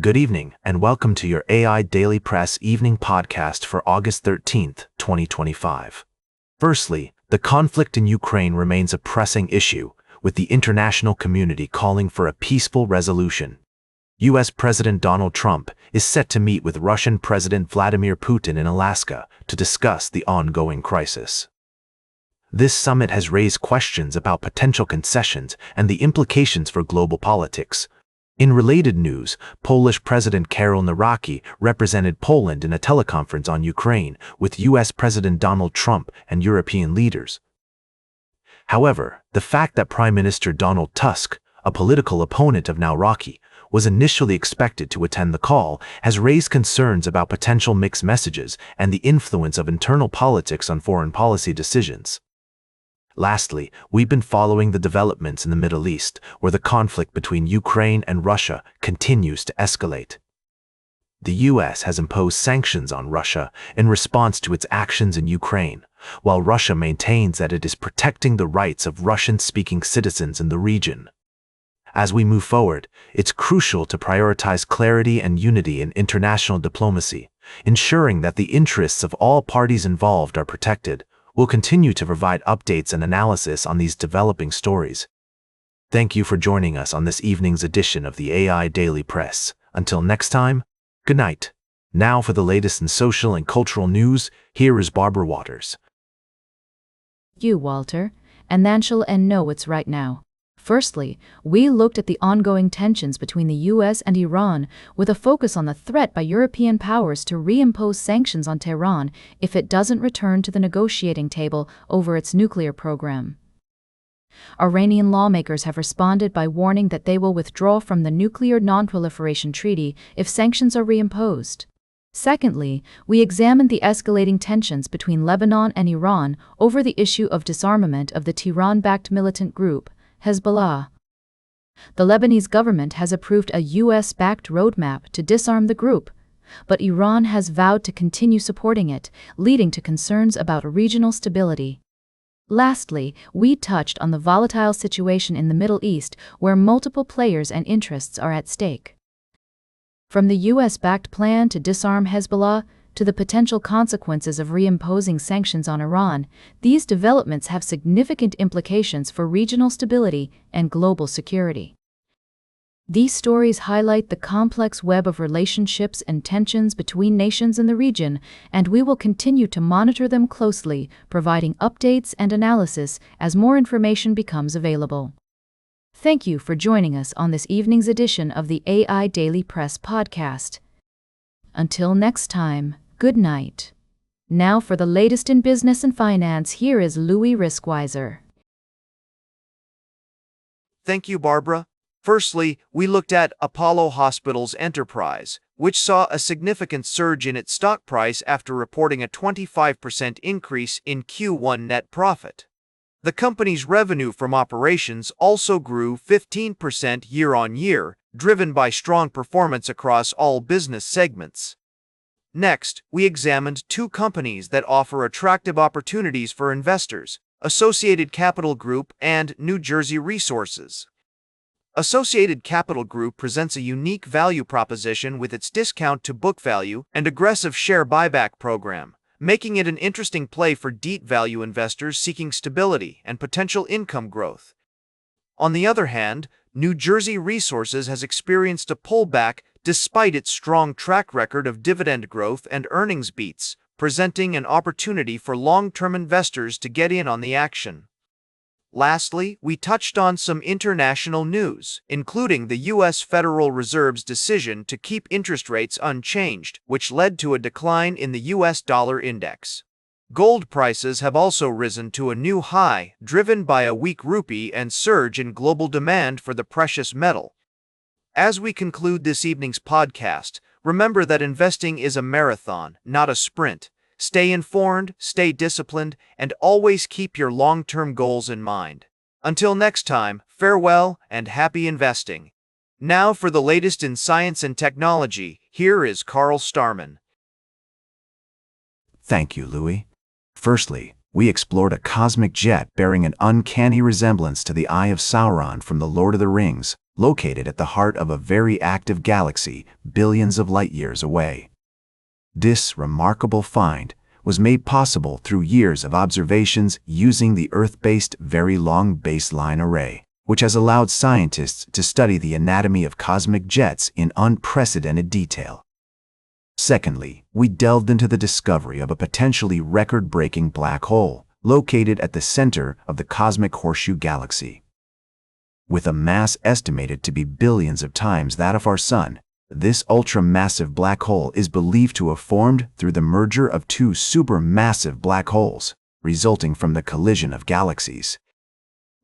Good evening, and welcome to your AI Daily Press evening podcast for August 13th, 2025. Firstly, the conflict in Ukraine remains a pressing issue, with the international community calling for a peaceful resolution. U.S. President Donald Trump is set to meet with Russian President Vladimir Putin in Alaska to discuss the ongoing crisis. This summit has raised questions about potential concessions and the implications for global politics. In related news, Polish President Karol Nawrocki represented Poland in a teleconference on Ukraine with U.S. President Donald Trump and European leaders. However, the fact that Prime Minister Donald Tusk, a political opponent of Nawrocki, was initially expected to attend the call has raised concerns about potential mixed messages and the influence of internal politics on foreign policy decisions. Lastly, we've been following the developments in the Middle East, where the conflict between Ukraine and Russia continues to escalate. The U.S. has imposed sanctions on Russia in response to its actions in Ukraine, while Russia maintains that it is protecting the rights of Russian-speaking citizens in the region. As we move forward, it's crucial to prioritize clarity and unity in international diplomacy, ensuring that the interests of all parties involved are protected. We'll continue to provide updates and analysis on these developing stories. Thank you for joining us on this evening's edition of the AI Daily Press. Until next time, good night. Now for the latest in social and cultural news, here is Barbara Waters. You, Walter, and then shall know what's right now. Firstly, we looked at the ongoing tensions between the U.S. and Iran with a focus on the threat by European powers to reimpose sanctions on Tehran if it doesn't return to the negotiating table over its nuclear program. Iranian lawmakers have responded by warning that they will withdraw from the Nuclear Non-Proliferation Treaty if sanctions are reimposed. Secondly, we examined the escalating tensions between Lebanon and Iran over the issue of disarmament of the Tehran-backed militant group, Hezbollah. The Lebanese government has approved a U.S.-backed roadmap to disarm the group, but Iran has vowed to continue supporting it, leading to concerns about regional stability. Lastly, we touched on the volatile situation in the Middle East, where multiple players and interests are at stake. From the U.S.-backed plan to disarm Hezbollah to the potential consequences of reimposing sanctions on Iran, these developments have significant implications for regional stability and global security. These stories highlight the complex web of relationships and tensions between nations in the region, and we will continue to monitor them closely, providing updates and analysis as more information becomes available. Thank you for joining us on this evening's edition of the AI Daily Press podcast. Until next time, good night. Now for the latest in business and finance, here is Louis Riskwiser. Thank you, Barbara. Firstly, we looked at Apollo Hospitals Enterprise, which saw a significant surge in its stock price after reporting a 25% increase in Q1 net profit. The company's revenue from operations also grew 15% year-on-year, driven by strong performance across all business segments. Next, we examined two companies that offer attractive opportunities for investors: Associated Capital Group and New Jersey Resources. Associated Capital Group presents a unique value proposition with its discount to book value and aggressive share buyback program, making it an interesting play for deep value investors seeking stability and potential income growth. On the other hand, New Jersey Resources has experienced a pullback despite its strong track record of dividend growth and earnings beats, presenting an opportunity for long-term investors to get in on the action. Lastly, we touched on some international news, including the U.S. Federal Reserve's decision to keep interest rates unchanged, which led to a decline in the U.S. dollar index. Gold prices have also risen to a new high, driven by a weak rupee and surge in global demand for the precious metal. As we conclude this evening's podcast, remember that investing is a marathon, not a sprint. Stay informed, stay disciplined, and always keep your long-term goals in mind. Until next time, farewell and happy investing. Now for the latest in science and technology, here is Carl Starman. Thank you, Louis. Firstly, we explored a cosmic jet bearing an uncanny resemblance to the Eye of Sauron from The Lord of the Rings, located at the heart of a very active galaxy billions of light-years away. This remarkable find was made possible through years of observations using the Earth-based Very Long Baseline Array, which has allowed scientists to study the anatomy of cosmic jets in unprecedented detail. Secondly, we delved into the discovery of a potentially record-breaking black hole located at the center of the cosmic horseshoe galaxy. With a mass estimated to be billions of times that of our Sun, this ultra-massive black hole is believed to have formed through the merger of two supermassive black holes, resulting from the collision of galaxies.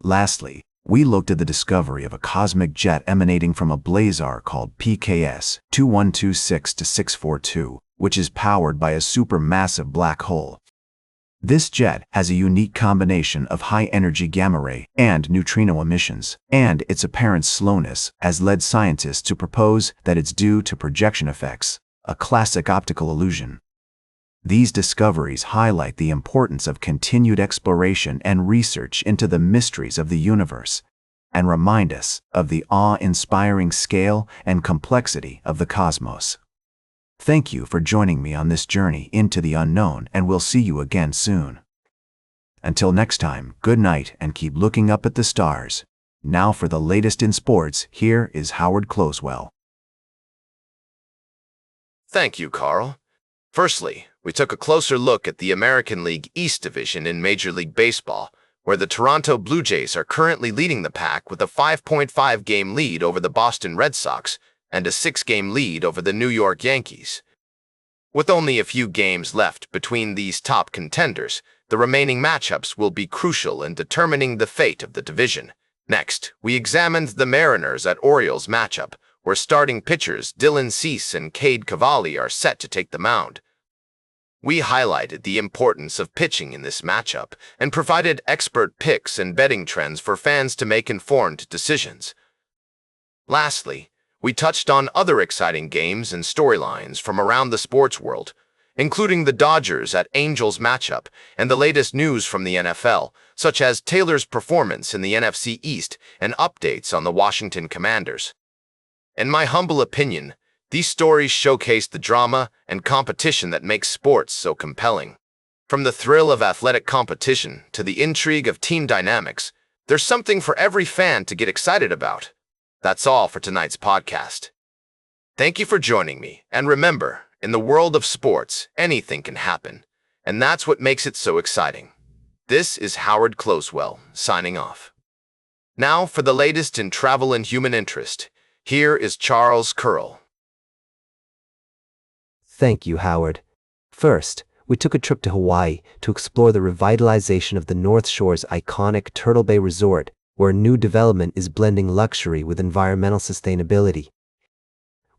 Lastly, we looked at the discovery of a cosmic jet emanating from a blazar called PKS 2126-642, which is powered by a supermassive black hole. This jet has a unique combination of high-energy gamma ray and neutrino emissions, and its apparent slowness has led scientists to propose that it's due to projection effects, a classic optical illusion. These discoveries highlight the importance of continued exploration and research into the mysteries of the universe, and remind us of the awe-inspiring scale and complexity of the cosmos. Thank you for joining me on this journey into the unknown, and we'll see you again soon. Until next time, good night and keep looking up at the stars. Now for the latest in sports, here is Howard Closewell. Thank you, Carl. Firstly, we took a closer look at the American League East Division in Major League Baseball, where the Toronto Blue Jays are currently leading the pack with a 5.5-game lead over the Boston Red Sox and a 6-game lead over the New York Yankees. With only a few games left between these top contenders, the remaining matchups will be crucial in determining the fate of the division. Next, we examined the Mariners at Orioles matchup, where starting pitchers Dylan Cease and Cade Cavalli are set to take the mound. We highlighted the importance of pitching in this matchup and provided expert picks and betting trends for fans to make informed decisions. Lastly, we touched on other exciting games and storylines from around the sports world, including the Dodgers at Angels matchup and the latest news from the NFL, such as Taylor's performance in the NFC East and updates on the Washington Commanders. In my humble opinion, these stories showcase the drama and competition that makes sports so compelling. From the thrill of athletic competition to the intrigue of team dynamics, there's something for every fan to get excited about. That's all for tonight's podcast. Thank you for joining me, and remember, in the world of sports, anything can happen, and that's what makes it so exciting. This is Howard Closewell, signing off. Now for the latest in travel and human interest, here is Charles Curl. Thank you, Howard. First, we took a trip to Hawaii to explore the revitalization of the North Shore's iconic Turtle Bay Resort, where new development is blending luxury with environmental sustainability.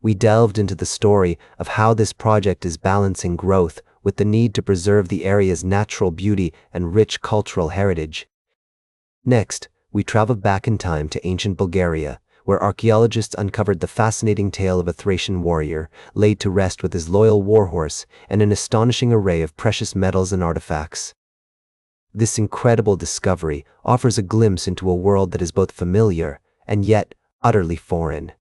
We delved into the story of how this project is balancing growth with the need to preserve the area's natural beauty and rich cultural heritage. Next, we traveled back in time to ancient Bulgaria, where archaeologists uncovered the fascinating tale of a Thracian warrior laid to rest with his loyal warhorse and an astonishing array of precious metals and artifacts. This incredible discovery offers a glimpse into a world that is both familiar and yet utterly foreign.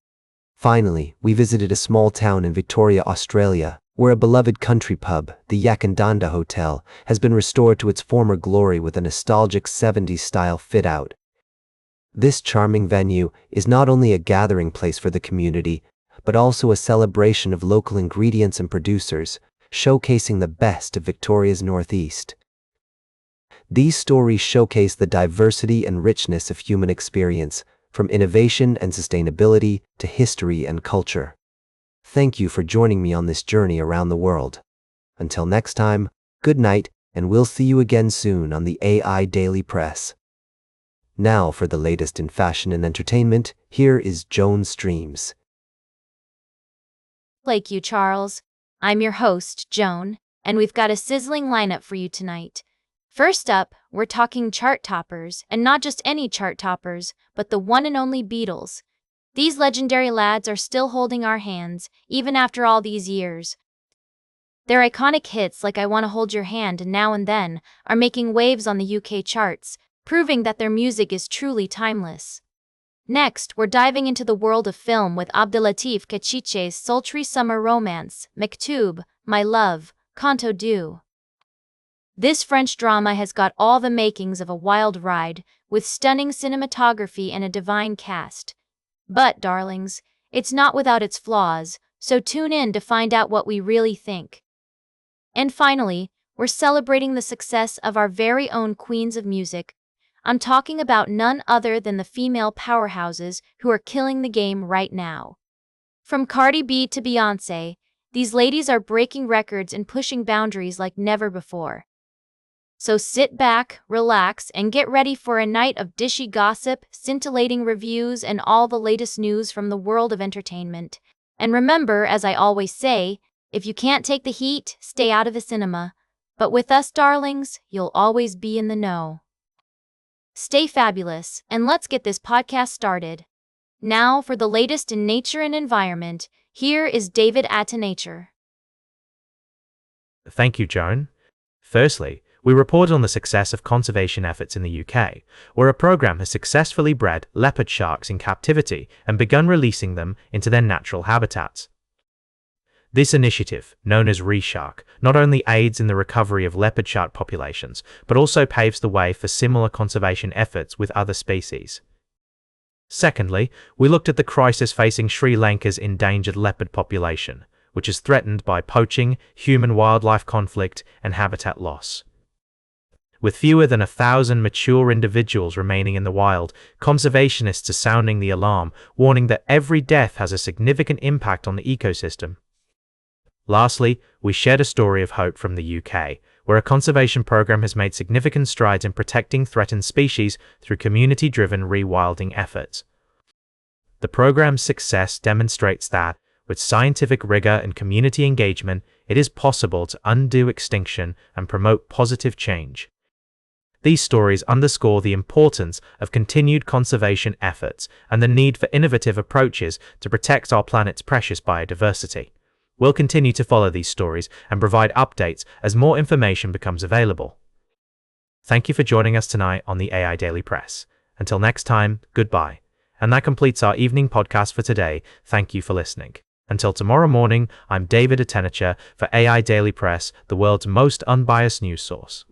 Finally, we visited a small town in Victoria, Australia, where a beloved country pub, the Yakandanda Hotel, has been restored to its former glory with a nostalgic 70s-style fit-out. This charming venue is not only a gathering place for the community, but also a celebration of local ingredients and producers, showcasing the best of Victoria's Northeast. These stories showcase the diversity and richness of human experience, from innovation and sustainability to history and culture. Thank you for joining me on this journey around the world. Until next time, good night, and we'll see you again soon on the AI Daily Press. Now for the latest in fashion and entertainment, here is Joan Streams. Thank you, Charles. I'm your host, Joan, and we've got a sizzling lineup for you tonight. First up, we're talking chart toppers, and not just any chart toppers, but the one and only Beatles. These legendary lads are still holding our hands, even after all these years. Their iconic hits like I Wanna Hold Your Hand and Now and Then are making waves on the UK charts, proving that their music is truly timeless. Next, we're diving into the world of film with Abdelatif Kechiche's sultry summer romance, Mektoub, My Love, Canto Doux. This French drama has got all the makings of a wild ride, with stunning cinematography and a divine cast. But, darlings, it's not without its flaws, so tune in to find out what we really think. And finally, we're celebrating the success of our very own queens of music. I'm talking about none other than the female powerhouses who are killing the game right now. From Cardi B to Beyoncé, these ladies are breaking records and pushing boundaries like never before. So sit back, relax, and get ready for a night of dishy gossip, scintillating reviews, and all the latest news from the world of entertainment. And remember, as I always say, if you can't take the heat, stay out of the cinema. But with us, darlings, you'll always be in the know. Stay fabulous, and let's get this podcast started. Now, for the latest in nature and environment, here is David at Nature. Thank you, Joan. Firstly, we reported on the success of conservation efforts in the UK, where a program has successfully bred leopard sharks in captivity and begun releasing them into their natural habitats. This initiative, known as ReShark, not only aids in the recovery of leopard shark populations, but also paves the way for similar conservation efforts with other species. Secondly, we looked at the crisis facing Sri Lanka's endangered leopard population, which is threatened by poaching, human-wildlife conflict, and habitat loss. With fewer than 1,000 mature individuals remaining in the wild, conservationists are sounding the alarm, warning that every death has a significant impact on the ecosystem. Lastly, we shared a story of hope from the UK, where a conservation program has made significant strides in protecting threatened species through community-driven rewilding efforts. The program's success demonstrates that, with scientific rigor and community engagement, it is possible to undo extinction and promote positive change. These stories underscore the importance of continued conservation efforts and the need for innovative approaches to protect our planet's precious biodiversity. We'll continue to follow these stories and provide updates as more information becomes available. Thank you for joining us tonight on the AI Daily Press. Until next time, goodbye. And that completes our evening podcast for today. Thank you for listening. Until tomorrow morning, I'm David Atenacher for AI Daily Press, the world's most unbiased news source.